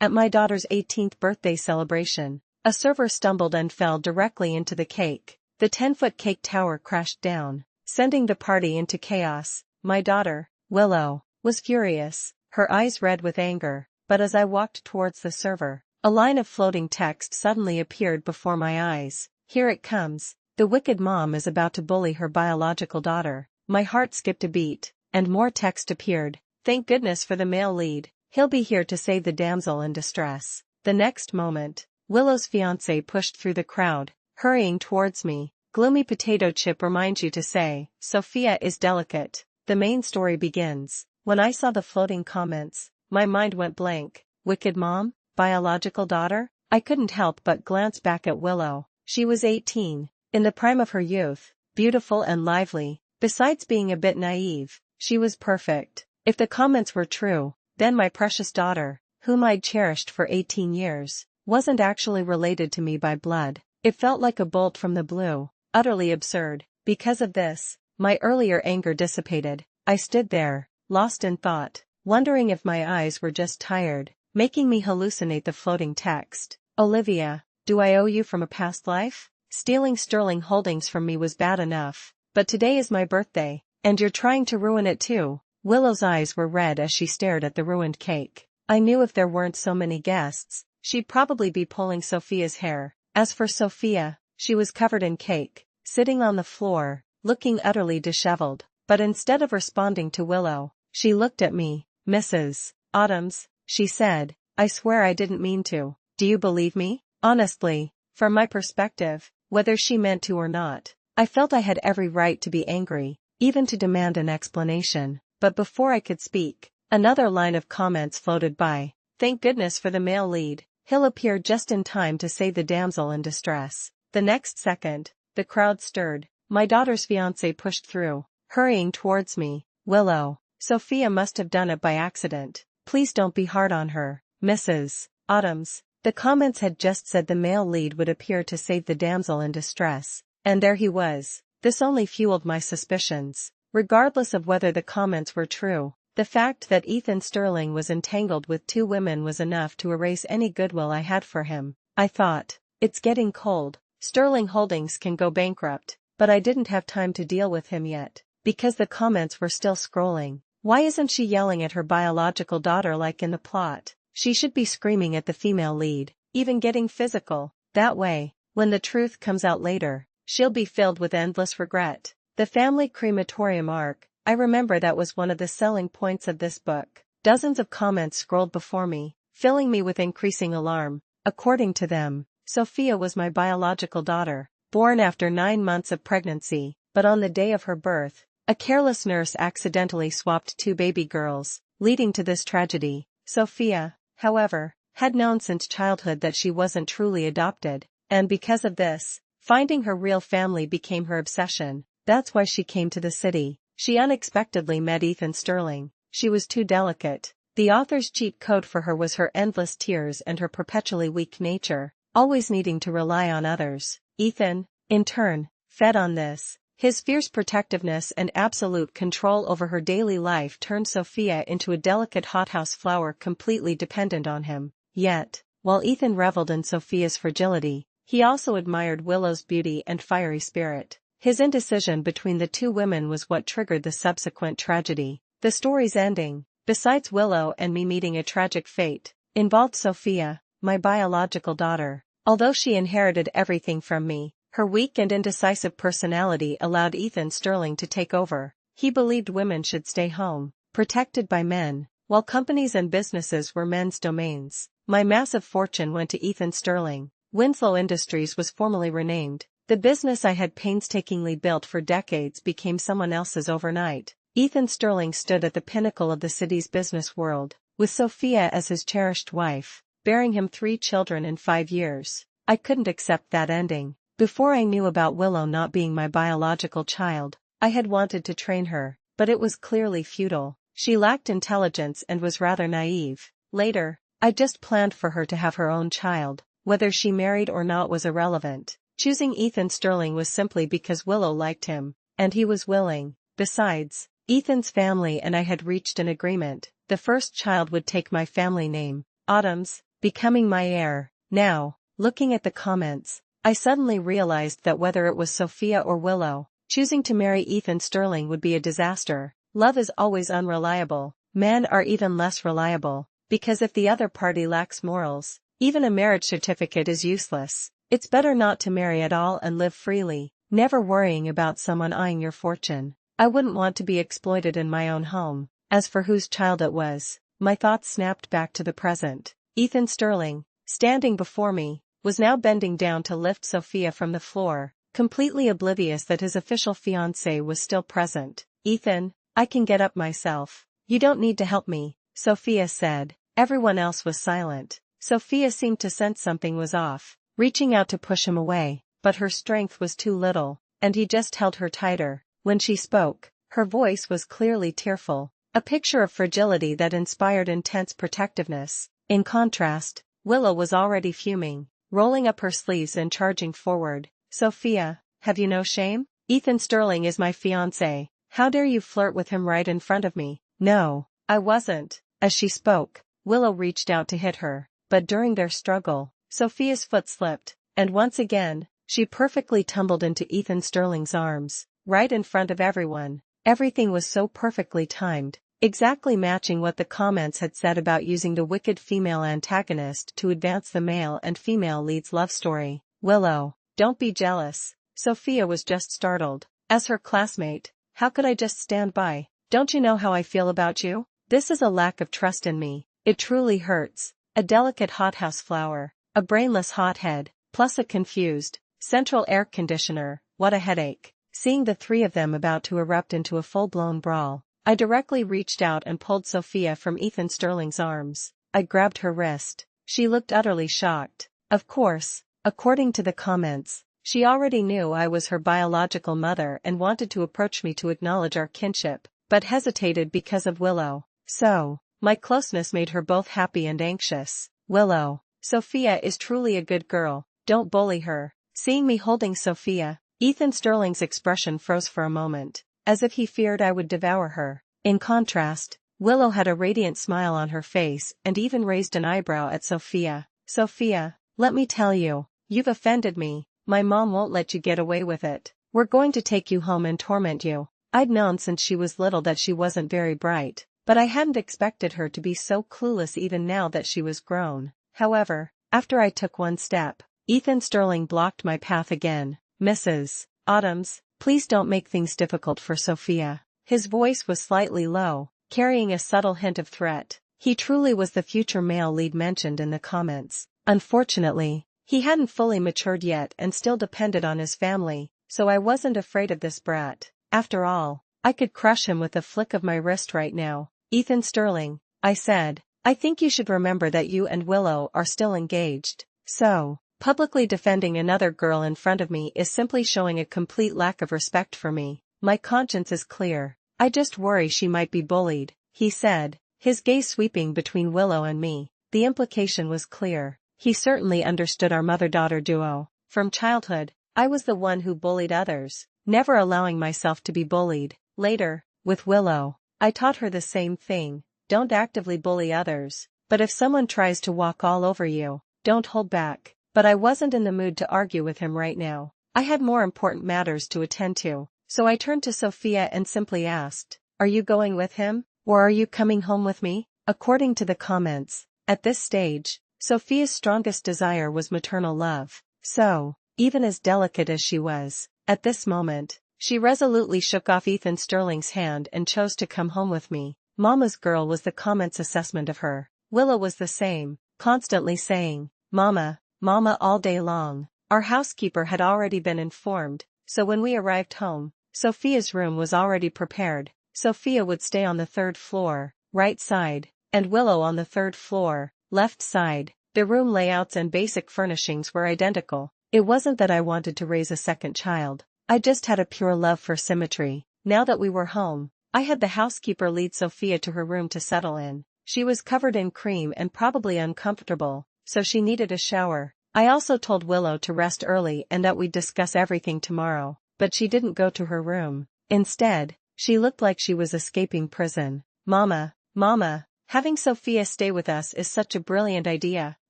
At my daughter's 18th birthday celebration, a server stumbled and fell directly into the cake. The 10-foot cake tower crashed down, sending the party into chaos. My daughter, Willow, was furious, her eyes red with anger, but as I walked towards the server, a line of floating text suddenly appeared before my eyes. Here it comes. The wicked mom is about to bully her biological daughter. My heart skipped a beat, and more text appeared. Thank goodness for the male lead. He'll be here to save the damsel in distress. The next moment, Willow's fiancé pushed through the crowd, hurrying towards me. Gloomy potato chip reminds you to say, Sophia is delicate. The main story begins. When I saw the floating comments, my mind went blank. Wicked mom? Biological daughter? I couldn't help but glance back at Willow. She was 18, in the prime of her youth, beautiful and lively. Besides being a bit naive, she was perfect. If the comments were true, then my precious daughter, whom I'd cherished for 18 years, wasn't actually related to me by blood. It felt like a bolt from the blue, utterly absurd. Because of this, my earlier anger dissipated. I stood there, lost in thought, wondering if my eyes were just tired, making me hallucinate the floating text. Olivia, do I owe you from a past life? Stealing Sterling Holdings from me was bad enough, but today is my birthday, and you're trying to ruin it too. Willow's eyes were red as she stared at the ruined cake. I knew if there weren't so many guests, she'd probably be pulling Sophia's hair. As for Sophia, she was covered in cake, sitting on the floor, looking utterly disheveled. But instead of responding to Willow, she looked at me. Mrs. Autumns, she said, I swear I didn't mean to. Do you believe me? Honestly, from my perspective, whether she meant to or not, I felt I had every right to be angry, even to demand an explanation. But before I could speak, another line of comments floated by. Thank goodness for the male lead. He'll appear just in time to save the damsel in distress. The next second, the crowd stirred. My daughter's fiancé pushed through, hurrying towards me. Willow, Sophia must have done it by accident. Please don't be hard on her, Mrs. Autumns. The comments had just said the male lead would appear to save the damsel in distress, and there he was. This only fueled my suspicions. Regardless of whether the comments were true, the fact that Ethan Sterling was entangled with two women was enough to erase any goodwill I had for him. I thought, it's getting cold. Sterling Holdings can go bankrupt, but I didn't have time to deal with him yet, because the comments were still scrolling. Why isn't she yelling at her biological daughter like in the plot? She should be screaming at the female lead, even getting physical. That way, when the truth comes out later, she'll be filled with endless regret. The family crematorium arc, I remember that was one of the selling points of this book. Dozens of comments scrolled before me, filling me with increasing alarm. According to them, Sophia was my biological daughter, born after 9 months of pregnancy, but on the day of her birth, a careless nurse accidentally swapped 2 baby girls, leading to this tragedy. Sophia, however, had known since childhood that she wasn't truly adopted, and because of this, finding her real family became her obsession. That's why she came to the city. She unexpectedly met Ethan Sterling. She was too delicate. The author's cheat code for her was her endless tears and her perpetually weak nature, always needing to rely on others. Ethan, in turn, fed on this. His fierce protectiveness and absolute control over her daily life turned Sophia into a delicate hothouse flower completely dependent on him. Yet, while Ethan reveled in Sophia's fragility, he also admired Willow's beauty and fiery spirit. His indecision between the two women was what triggered the subsequent tragedy. The story's ending, besides Willow and me meeting a tragic fate, involved Sophia, my biological daughter. Although she inherited everything from me, her weak and indecisive personality allowed Ethan Sterling to take over. He believed women should stay home, protected by men, while companies and businesses were men's domains. My massive fortune went to Ethan Sterling. Winslow Industries was formally renamed. The business I had painstakingly built for decades became someone else's overnight. Ethan Sterling stood at the pinnacle of the city's business world, with Sophia as his cherished wife, bearing him 3 children in 5 years. I couldn't accept that ending. Before I knew about Willow not being my biological child, I had wanted to train her, but it was clearly futile. She lacked intelligence and was rather naive. Later, I just planned for her to have her own child. Whether she married or not was irrelevant. Choosing Ethan Sterling was simply because Willow liked him, and he was willing. Besides, Ethan's family and I had reached an agreement. The first child would take my family name. Autumn's becoming my heir. Now, looking at the comments, I suddenly realized that whether it was Sophia or Willow, choosing to marry Ethan Sterling would be a disaster. Love is always unreliable. Men are even less reliable, because if the other party lacks morals, even a marriage certificate is useless. It's better not to marry at all and live freely, never worrying about someone eyeing your fortune. I wouldn't want to be exploited in my own home. As for whose child it was, my thoughts snapped back to the present. Ethan Sterling, standing before me, was now bending down to lift Sophia from the floor, completely oblivious that his official fiancée was still present. Ethan, I can get up myself. You don't need to help me, Sophia said. Everyone else was silent. Sophia seemed to sense something was off, reaching out to push him away, but her strength was too little, and he just held her tighter. When she spoke, her voice was clearly tearful, a picture of fragility that inspired intense protectiveness. In contrast, Willow was already fuming, rolling up her sleeves and charging forward. Sophia, have you no shame? Ethan Sterling is my fiancé. How dare you flirt with him right in front of me? No, I wasn't. As she spoke, Willow reached out to hit her, but during their struggle, Sophia's foot slipped, and once again, she perfectly tumbled into Ethan Sterling's arms, right in front of everyone. Everything was so perfectly timed, exactly matching what the comments had said about using the wicked female antagonist to advance the male and female lead's love story. Willow, don't be jealous. Sophia was just startled. As her classmate, how could I just stand by? Don't you know how I feel about you? This is a lack of trust in me. It truly hurts. A delicate hothouse flower, a brainless hothead, plus a confused, central air conditioner. What a headache. Seeing the three of them about to erupt into a full-blown brawl, I directly reached out and pulled Sophia from Ethan Sterling's arms. I grabbed her wrist. She looked utterly shocked. Of course, according to the comments, she already knew I was her biological mother and wanted to approach me to acknowledge our kinship, but hesitated because of Willow. So, my closeness made her both happy and anxious. Willow, Sophia is truly a good girl. Don't bully her. Seeing me holding Sophia, Ethan Sterling's expression froze for a moment, as if he feared I would devour her. In contrast, Willow had a radiant smile on her face and even raised an eyebrow at Sophia. Sophia, let me tell you, you've offended me. My mom won't let you get away with it. We're going to take you home and torment you. I'd known since she was little that she wasn't very bright, but I hadn't expected her to be so clueless even now that she was grown. However, after I took one step, Ethan Sterling blocked my path again. Mrs. Autumns, please don't make things difficult for Sophia. His voice was slightly low, carrying a subtle hint of threat. He truly was the future male lead mentioned in the comments. Unfortunately, he hadn't fully matured yet and still depended on his family, so I wasn't afraid of this brat. After all, I could crush him with a flick of my wrist right now. Ethan Sterling, I said, I think you should remember that you and Willow are still engaged. So, publicly defending another girl in front of me is simply showing a complete lack of respect for me. My conscience is clear. I just worry she might be bullied, he said, his gaze sweeping between Willow and me. The implication was clear. He certainly understood our mother-daughter duo. From childhood, I was the one who bullied others, never allowing myself to be bullied. Later, with Willow, I taught her the same thing. Don't actively bully others, but if someone tries to walk all over you, don't hold back. But I wasn't in the mood to argue with him right now. I had more important matters to attend to, so I turned to Sophia and simply asked, are you going with him, or are you coming home with me? According to the comments, at this stage, Sophia's strongest desire was maternal love. So, even as delicate as she was, at this moment, she resolutely shook off Ethan Sterling's hand and chose to come home with me. Mama's girl was the comments' assessment of her. Willow was the same, constantly saying, Mama, Mama all day long. Our housekeeper had already been informed, so when we arrived home, Sophia's room was already prepared. Sophia would stay on the third floor, right side, and Willow on the third floor, left side. The room layouts and basic furnishings were identical. It wasn't that I wanted to raise a second child. I just had a pure love for symmetry. Now that we were home, I had the housekeeper lead Sophia to her room to settle in. She was covered in cream and probably uncomfortable, so she needed a shower. I also told Willow to rest early and that we'd discuss everything tomorrow, but she didn't go to her room. Instead, she looked like she was escaping prison. Mama, Mama, Having Sophia stay with us is such a brilliant idea,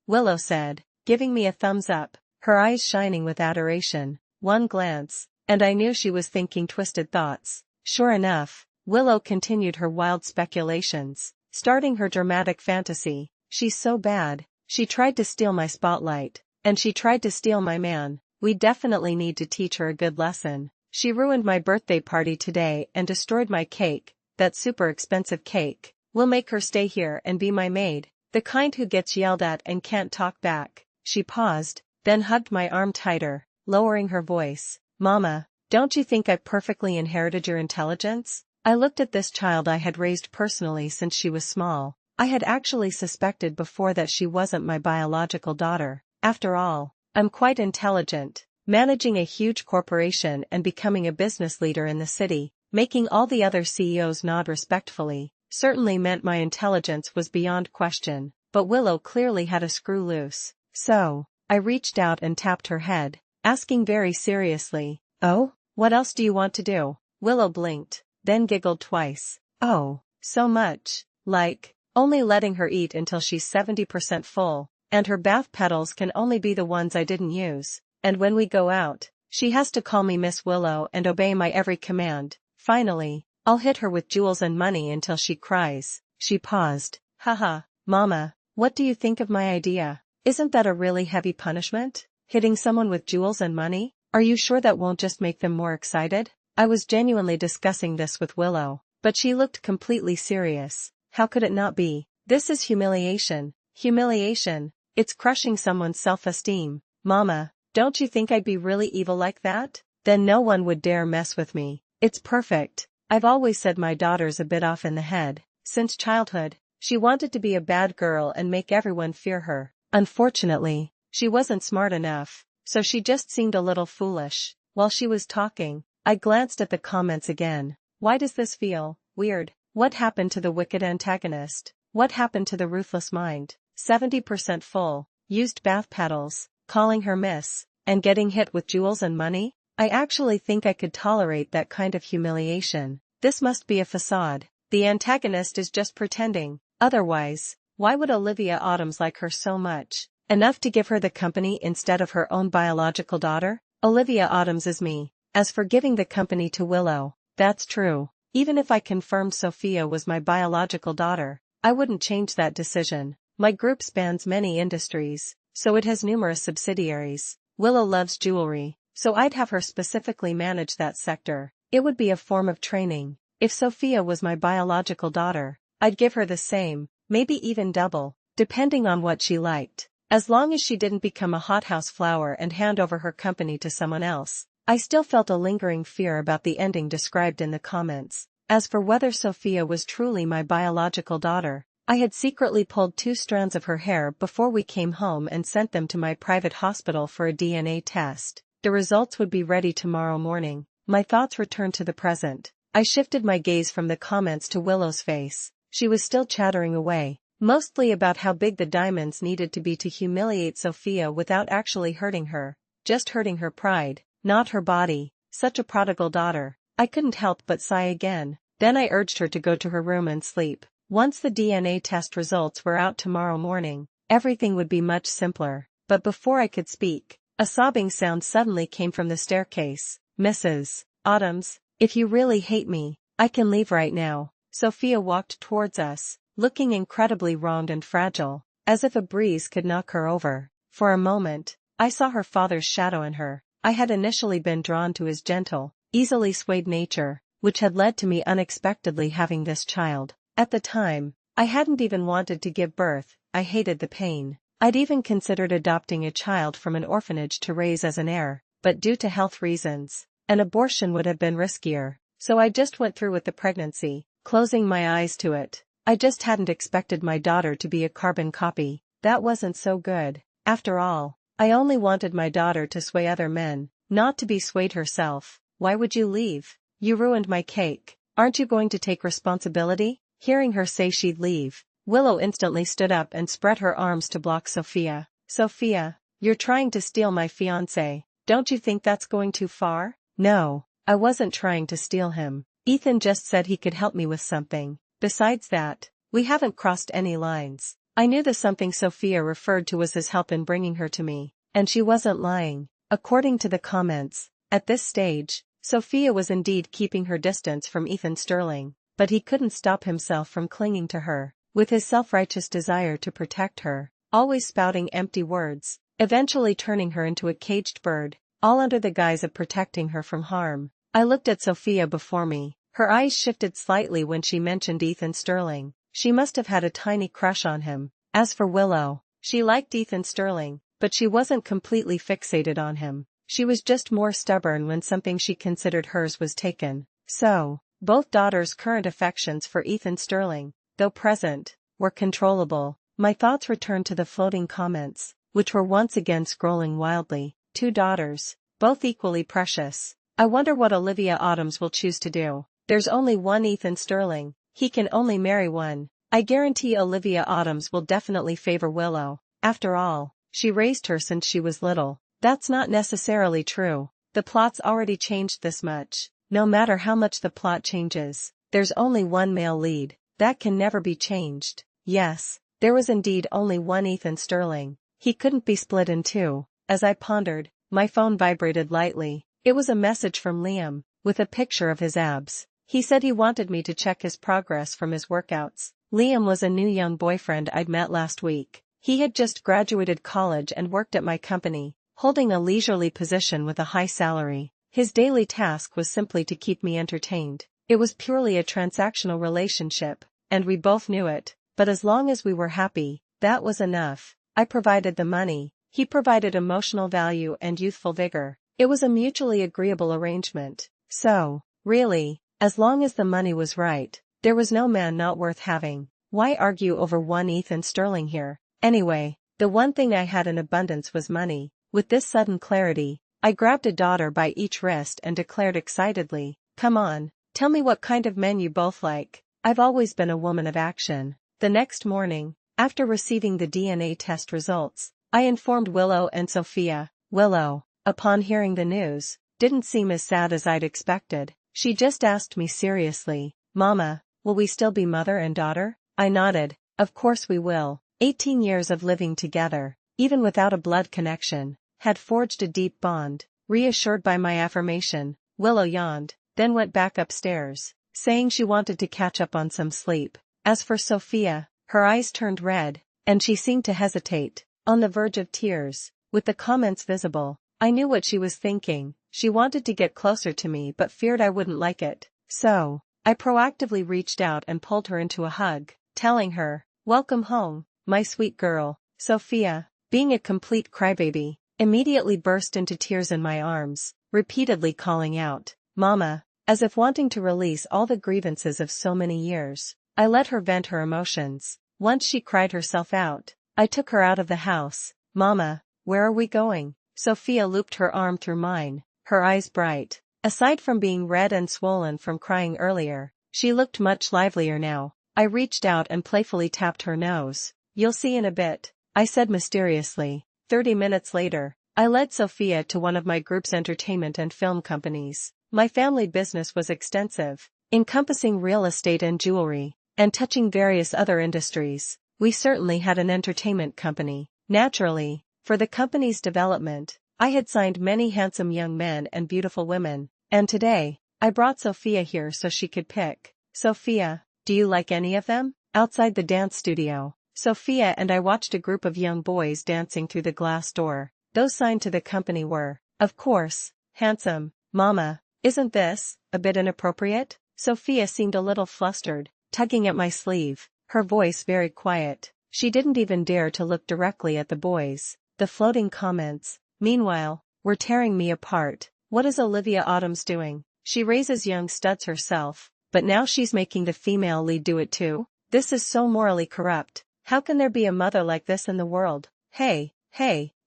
Willow said, giving me a thumbs up, her eyes shining with adoration. One glance, and I knew she was thinking twisted thoughts. Sure enough, Willow continued her wild speculations, starting her dramatic fantasy. She's so bad. She tried to steal my spotlight, and she tried to steal my man. We definitely need to teach her a good lesson. She ruined my birthday party today and destroyed my cake, that super expensive cake. We'll make her stay here and be my maid, the kind who gets yelled at and can't talk back. She paused, then hugged my arm tighter, lowering her voice. Mama, don't you think I perfectly inherited your intelligence? I looked at this child I had raised personally since she was small. I had actually suspected before that she wasn't my biological daughter. After all, I'm quite intelligent, managing a huge corporation and becoming a business leader in the city, making all the other CEOs nod respectfully, certainly meant my intelligence was beyond question, but Willow clearly had a screw loose. So, I reached out and tapped her head, asking very seriously, "Oh, what else do you want to do?" Willow blinked, then giggled twice. "Oh, so much. Like, only letting her eat until she's 70% full, and her bath petals can only be the ones I didn't use. And when we go out, she has to call me Miss Willow and obey my every command. Finally, I'll hit her with jewels and money until she cries." She paused. Haha, Mama, what do you think of my idea? Isn't that a really heavy punishment? Hitting someone with jewels and money? Are you sure that won't just make them more excited? I was genuinely discussing this with Willow, but she looked completely serious. How could it not be? This is humiliation. Humiliation. It's crushing someone's self-esteem. Mama, don't you think I'd be really evil like that? Then no one would dare mess with me. It's perfect. I've always said my daughter's a bit off in the head. Since childhood, she wanted to be a bad girl and make everyone fear her. Unfortunately, she wasn't smart enough, so she just seemed a little foolish. While she was talking, I glanced at the comments again. Why does this feel weird? What happened to the wicked antagonist? What happened to the ruthless mind? 70% full, used bath petals, calling her miss, and getting hit with jewels and money? I actually think I could tolerate that kind of humiliation. This must be a facade. The antagonist is just pretending. Otherwise, why would Olivia Adams like her so much? Enough to give her the company instead of her own biological daughter? Olivia Adams is me. As for giving the company to Willow, that's true. Even if I confirmed Sophia was my biological daughter, I wouldn't change that decision. My group spans many industries, so it has numerous subsidiaries. Willow loves jewelry, so I'd have her specifically manage that sector. It would be a form of training. If Sophia was my biological daughter, I'd give her the same, maybe even double, depending on what she liked. As long as she didn't become a hothouse flower and hand over her company to someone else. I still felt a lingering fear about the ending described in the comments. As for whether Sophia was truly my biological daughter, I had secretly pulled 2 strands of her hair before we came home and sent them to my private hospital for a DNA test. The results would be ready tomorrow morning. My thoughts returned to the present. I shifted my gaze from the comments to Willow's face. She was still chattering away, mostly about how big the diamonds needed to be to humiliate Sophia without actually hurting her, just hurting her pride. Not her body. Such a prodigal daughter. I couldn't help but sigh again. Then I urged her to go to her room and sleep. Once the DNA test results were out tomorrow morning, everything would be much simpler. But before I could speak, a sobbing sound suddenly came from the staircase. "Mrs. Adams, if you really hate me, I can leave right now." Sophia walked towards us, looking incredibly wronged and fragile, as if a breeze could knock her over. For a moment, I saw her father's shadow in her. I had initially been drawn to his gentle, easily swayed nature, which had led to me unexpectedly having this child. At the time, I hadn't even wanted to give birth. I hated the pain. I'd even considered adopting a child from an orphanage to raise as an heir, but due to health reasons, an abortion would have been riskier. So I just went through with the pregnancy, closing my eyes to it. I just hadn't expected my daughter to be a carbon copy. That wasn't so good. After all, I only wanted my daughter to sway other men, not to be swayed herself. Why would you leave? You ruined my cake. Aren't you going to take responsibility? Hearing her say she'd leave, Willow instantly stood up and spread her arms to block Sophia. "Sophia, you're trying to steal my fiancé. Don't you think that's going too far?" "No, I wasn't trying to steal him. Ethan just said he could help me with something. Besides that, We haven't crossed any lines. I knew the something Sophia referred to was his help in bringing her to me, and she wasn't lying. According to the comments, at this stage, Sophia was indeed keeping her distance from Ethan Sterling, but he couldn't stop himself from clinging to her, with his self-righteous desire to protect her, always spouting empty words, eventually turning her into a caged bird, all under the guise of protecting her from harm. I looked at Sophia before me. Her eyes shifted slightly when she mentioned Ethan Sterling. She must have had a tiny crush on him. As for Willow, she liked Ethan Sterling, but she wasn't completely fixated on him. She was just more stubborn when something she considered hers was taken. So, both daughters' current affections for Ethan Sterling, though present, were controllable. My thoughts returned to the floating comments, which were once again scrolling wildly. 2 daughters, both equally precious. I wonder what Olivia Adams will choose to do. There's only one Ethan Sterling. He can only marry one. I guarantee Olivia Adams will definitely favor Willow. After all, she raised her since she was little. That's not necessarily true. The plot's already changed this much. No matter how much the plot changes, there's only one male lead. That can never be changed. Yes, there was indeed only one Ethan Sterling. He couldn't be split in two. As I pondered, my phone vibrated lightly. It was a message from Liam, with a picture of his abs. He said he wanted me to check his progress from his workouts. Liam was a new young boyfriend I'd met last week. He had just graduated college and worked at my company, holding a leisurely position with a high salary. His daily task was simply to keep me entertained. It was purely a transactional relationship, and we both knew it, but as long as we were happy, that was enough. I provided the money, he provided emotional value and youthful vigor. It was a mutually agreeable arrangement. So, really, as long as the money was right, there was no man not worth having. Why argue over one Ethan Sterling here? Anyway, the one thing I had in abundance was money. With this sudden clarity, I grabbed a daughter by each wrist and declared excitedly, "Come on, tell me what kind of men you both like. I've always been a woman of action." The next morning, after receiving the DNA test results, I informed Willow and Sophia. Willow, upon hearing the news, didn't seem as sad as I'd expected. She just asked me seriously, "Mama, will we still be mother and daughter?" I nodded. Of course we will. 18 years of living together, even without a blood connection, had forged a deep bond. Reassured by my affirmation, Willow yawned, then went back upstairs, saying she wanted to catch up on some sleep. As for Sophia, her eyes turned red, and she seemed to hesitate, on the verge of tears. With the comments visible, I knew what she was thinking. She wanted to get closer to me but feared I wouldn't like it. So, I proactively reached out and pulled her into a hug, telling her, "Welcome home, my sweet girl." Sophia, being a complete crybaby, immediately burst into tears in my arms, repeatedly calling out, "Mama," as if wanting to release all the grievances of so many years. I let her vent her emotions. Once she cried herself out, I took her out of the house. "Mama, where are we going?" Sophia looped her arm through mine, her eyes bright. Aside from being red and swollen from crying earlier, she looked much livelier now. I reached out and playfully tapped her nose. "You'll see in a bit," I said mysteriously. 30 minutes later, I led Sophia to one of my group's entertainment and film companies. My family business was extensive, encompassing real estate and jewelry, and touching various other industries. We certainly had an entertainment company. Naturally, for the company's development, I had signed many handsome young men and beautiful women, and today, I brought Sophia here so she could pick. "Sophia, do you like any of them?" Outside the dance studio, Sophia and I watched a group of young boys dancing through the glass door. Those signed to the company were, of course, handsome. "Mama, isn't this a bit inappropriate?" Sophia seemed a little flustered, tugging at my sleeve, her voice very quiet. She didn't even dare to look directly at the boys. The floating comments, meanwhile, were tearing me apart. What is Olivia Adams doing? She raises young studs herself, but now she's making the female lead do it too? This is so morally corrupt. How can there be a mother like this in the world? Hey,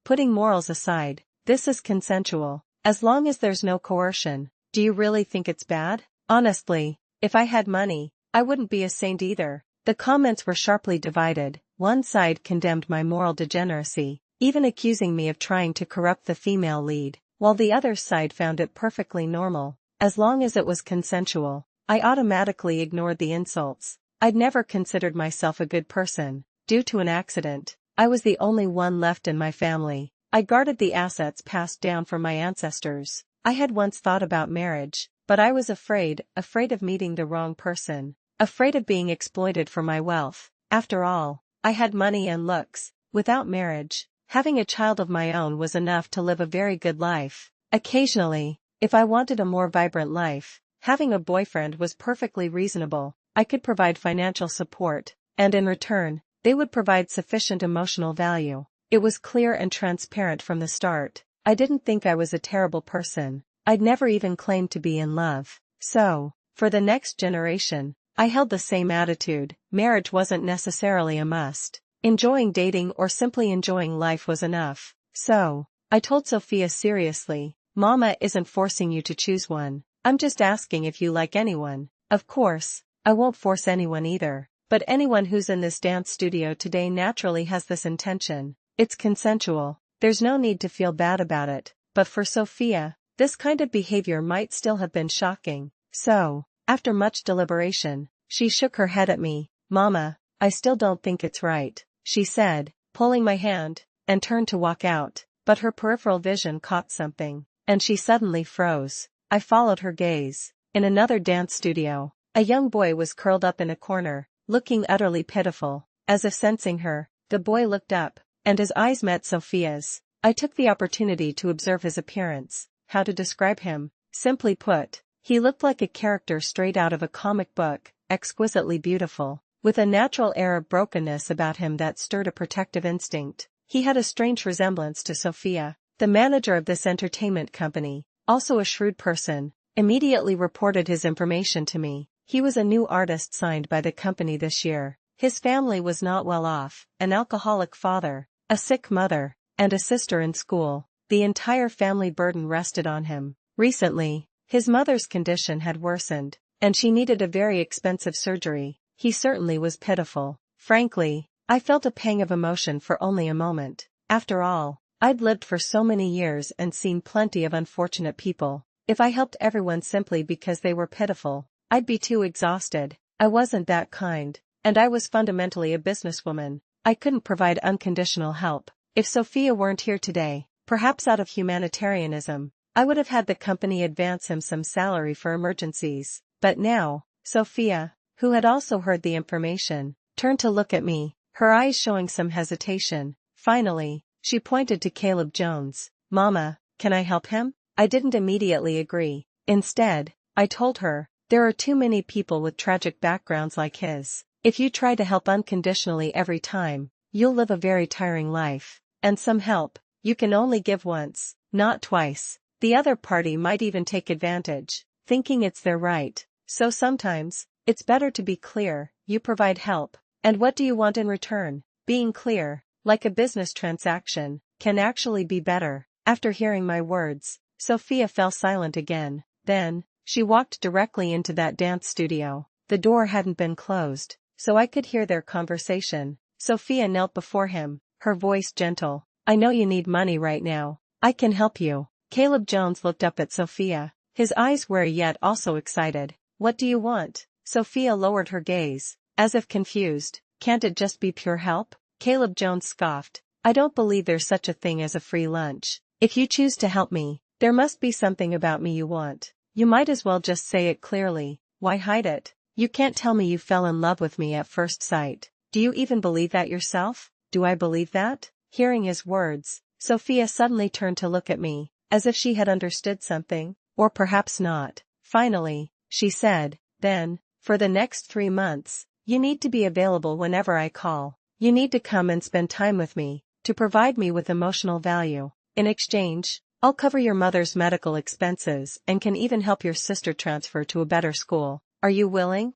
putting morals aside, this is consensual. As long as there's no coercion, do you really think it's bad? Honestly, if I had money, I wouldn't be a saint either. The comments were sharply divided. One side condemned my moral degeneracy, even accusing me of trying to corrupt the female lead, while the other side found it perfectly normal, as long as it was consensual. I automatically ignored the insults. I'd never considered myself a good person. Due to an accident, I was the only one left in my family. I guarded the assets passed down from my ancestors. I had once thought about marriage, but I was afraid of meeting the wrong person, afraid of being exploited for my wealth. After all, I had money and looks. Without marriage, having a child of my own was enough to live a very good life. Occasionally, if I wanted a more vibrant life, having a boyfriend was perfectly reasonable. I could provide financial support, and in return, they would provide sufficient emotional value. It was clear and transparent from the start. I didn't think I was a terrible person. I'd never even claimed to be in love. So, for the next generation, I held the same attitude. Marriage wasn't necessarily a must. Enjoying dating or simply enjoying life was enough. So, I told Sophia seriously, Mama isn't forcing you to choose one. I'm just asking if you like anyone. Of course, I won't force anyone either. But anyone who's in this dance studio today naturally has this intention. It's consensual. There's no need to feel bad about it. But for Sophia, this kind of behavior might still have been shocking. So, after much deliberation, she shook her head at me. Mama, I still don't think it's right, she said, pulling my hand, and turned to walk out. But her peripheral vision caught something, and she suddenly froze. I followed her gaze. In another dance studio, a young boy was curled up in a corner, looking utterly pitiful. As if sensing her, the boy looked up, and his eyes met Sophia's. I took the opportunity to observe his appearance. How to describe him? Simply put, he looked like a character straight out of a comic book, exquisitely beautiful, with a natural air of brokenness about him that stirred a protective instinct. He had a strange resemblance to Sophia. The manager of this entertainment company, also a shrewd person, immediately reported his information to me. He was a new artist signed by the company this year. His family was not well off, an alcoholic father, a sick mother, and a sister in school. The entire family burden rested on him. Recently, his mother's condition had worsened, and she needed a very expensive surgery. He certainly was pitiful. Frankly, I felt a pang of emotion for only a moment. After all, I'd lived for so many years and seen plenty of unfortunate people. If I helped everyone simply because they were pitiful, I'd be too exhausted. I wasn't that kind, and I was fundamentally a businesswoman. I couldn't provide unconditional help. If Sophia weren't here today, perhaps out of humanitarianism, I would have had the company advance him some salary for emergencies. But now, Sophia, who had also heard the information, turned to look at me, her eyes showing some hesitation. Finally, she pointed to Caleb Jones. Mama, can I help him? I didn't immediately agree. Instead, I told her, there are too many people with tragic backgrounds like his. If you try to help unconditionally every time, you'll live a very tiring life. And some help, you can only give once, not twice. The other party might even take advantage, thinking it's their right. So sometimes, it's better to be clear. You provide help. And what do you want in return? Being clear, like a business transaction, can actually be better. After hearing my words, Sophia fell silent again. Then, she walked directly into that dance studio. The door hadn't been closed, so I could hear their conversation. Sophia knelt before him, her voice gentle. I know you need money right now. I can help you. Caleb Jones looked up at Sophia, his eyes wary yet also excited. What do you want? Sophia lowered her gaze, as if confused. Can't it just be pure help? Caleb Jones scoffed. I don't believe there's such a thing as a free lunch. If you choose to help me, there must be something about me you want. You might as well just say it clearly. Why hide it? You can't tell me you fell in love with me at first sight. Do you even believe that yourself? Do I believe that? Hearing his words, Sophia suddenly turned to look at me, as if she had understood something, or perhaps not. Finally, she said, then, for the next 3 months, you need to be available whenever I call. You need to come and spend time with me, to provide me with emotional value. In exchange, I'll cover your mother's medical expenses and can even help your sister transfer to a better school. Are you willing?